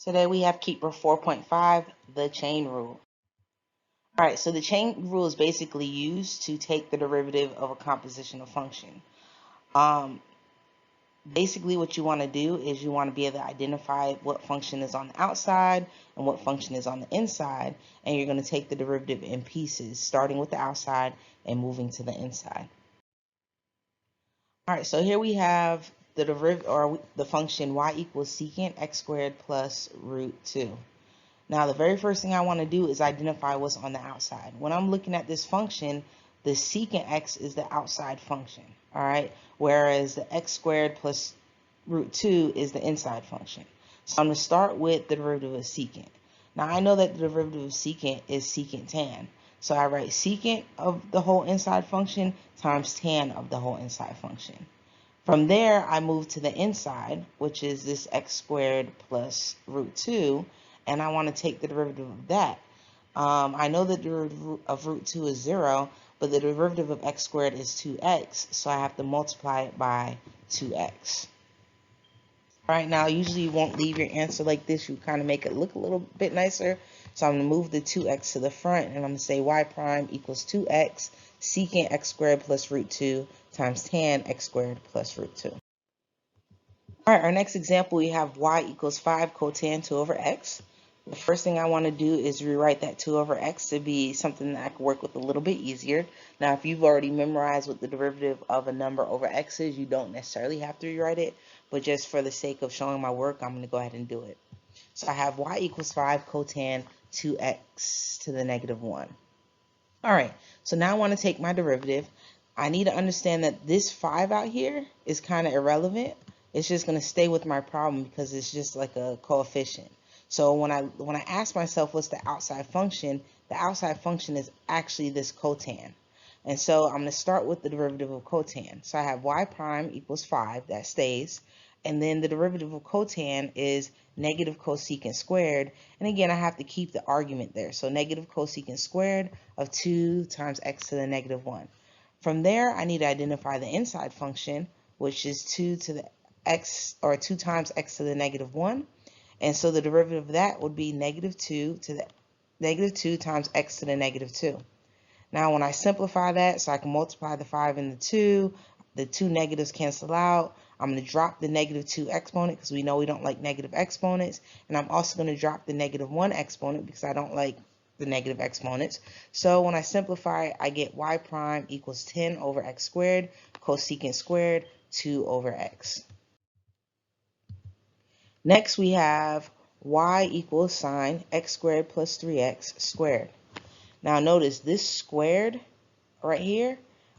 Today we have Keeper 4.5, the chain rule. All right, so the chain rule is basically used to take the derivative of a compositional function. Basically what you want to do is you want to be able to identify what function is on the outside and what function is on the inside, and you're going to take the derivative in pieces, starting with the outside and moving to the inside. All right, so here we have the derivative, or the function y equals secant x squared plus root 2. Now, the very first thing I want to do is identify what's on the outside. When I'm looking at this function, the secant x is the outside function, all right? Whereas the x squared plus root 2 is the inside function. So I'm going to start with the derivative of secant. Now, I know that the derivative of secant is secant tan. So I write secant of the whole inside function times tan of the whole inside function. From there, I move to the inside, which is this x squared plus root 2, and I want to take the derivative of that. I know that the derivative of root 2 is 0, but the derivative of x squared is 2x, so I have to multiply it by 2x. All right, now usually you won't leave your answer like this. You kind of make it look a little bit nicer. So I'm going to move the 2x to the front, and I'm going to say y prime equals 2x secant x squared plus root 2 times tan x squared plus root 2. All right, our next example, we have y equals 5 cotan 2 over x. The first thing I want to do is rewrite that 2 over x to be something that I can work with a little bit easier. Now, if you've already memorized what the derivative of a number over x is, you don't necessarily have to rewrite it, but just for the sake of showing my work, I'm going to go ahead and do it. So I have y equals 5 cotan 2x to the negative 1. All right, so now I want to take my derivative. I need to understand that this 5 out here is kind of irrelevant. It's just going to stay with my problem because it's just like a coefficient. So when I ask myself what's the outside function, the outside function is actually this cotan. And so I'm going to start with the derivative of cotan. So I have y prime equals 5, that stays. And then the derivative of cotan is negative cosecant squared. And again, I have to keep the argument there. So negative cosecant squared of 2 times x to the negative 1. From there, I need to identify the inside function, which is 2 to the x, or 2 times x to the negative 1. And so the derivative of that would be negative 2 to the negative 2 times x to the negative 2. Now, when I simplify that, so I can multiply the 5 and the two negatives cancel out. I'm going to drop the negative 2 exponent because we know we don't like negative exponents. And I'm also going to drop the negative 1 exponent because I don't like the negative exponents. So when I simplify, I get y prime equals 10 over x squared cosecant squared 2 over x. Next, we have y equals sine x squared plus 3x squared. Now notice this squared right here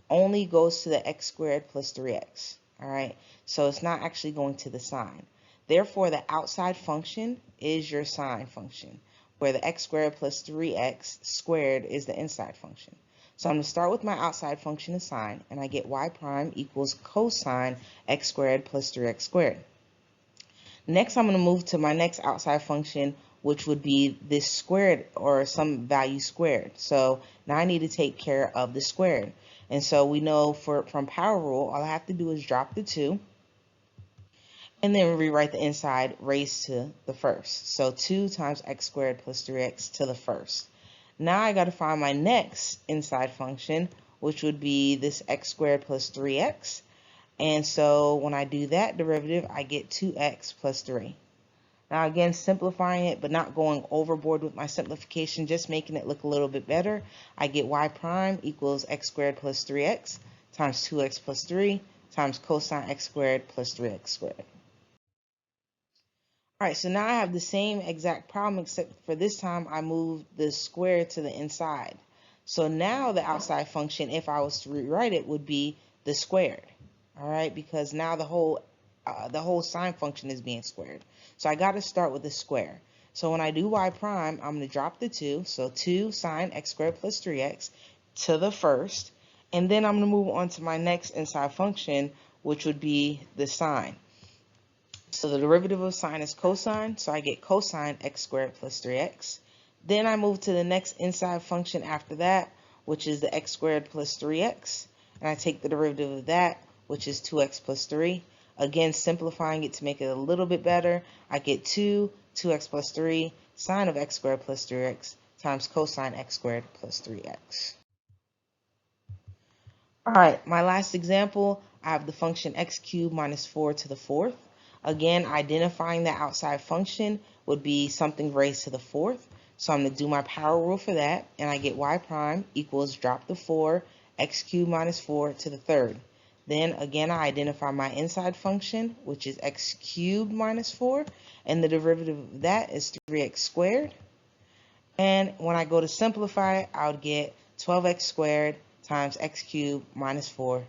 only goes to the x squared plus 3x. All right, so it's not actually going to the sine. Therefore, the outside function is your sine function, where the x squared plus 3x squared is the inside function. So I'm going to start with my outside function of sine, and I get y prime equals cosine x squared plus 3x squared. Next, I'm going to move to my next outside function, which would be this squared, or some value squared. So now I need to take care of the squared. And so we know from power rule, all I have to do is drop the 2 and then rewrite the inside raised to the first. So 2 times x squared plus 3x to the first. Now I got to find my next inside function, which would be this x squared plus 3x. And so when I do that derivative, I get 2x plus 3. Now again, simplifying it, but not going overboard with my simplification, just making it look a little bit better. I get y prime equals x squared plus 3x times 2x plus 3 times cosine x squared plus 3x squared. All right, so now I have the same exact problem, except for this time I moved the square to the inside. So now the outside function, if I was to rewrite it, would be the squared. All right, because now the whole sine function is being squared. So I got to start with the square. So when I do y prime, I'm going to drop the 2. So 2 sine x squared plus 3x to the first. And then I'm going to move on to my next inside function, which would be the sine. So the derivative of sine is cosine. So I get cosine x squared plus 3x. Then I move to the next inside function after that, which is the x squared plus 3x. And I take the derivative of that, which is 2x plus 3. Again, simplifying it to make it a little bit better, I get 2 2x plus 3 sine of x squared plus 3x times cosine x squared plus 3x. All right, my last example, I have the function x cubed minus 4 to the fourth. Again, identifying the outside function would be something raised to the fourth. So I'm going to do my power rule for that, and I get y prime equals drop the 4, x cubed minus 4 to the third. Then again, I identify my inside function, which is x cubed minus 4, and the derivative of that is 3x squared. And when I go to simplify, I would get 12x squared times x cubed minus 4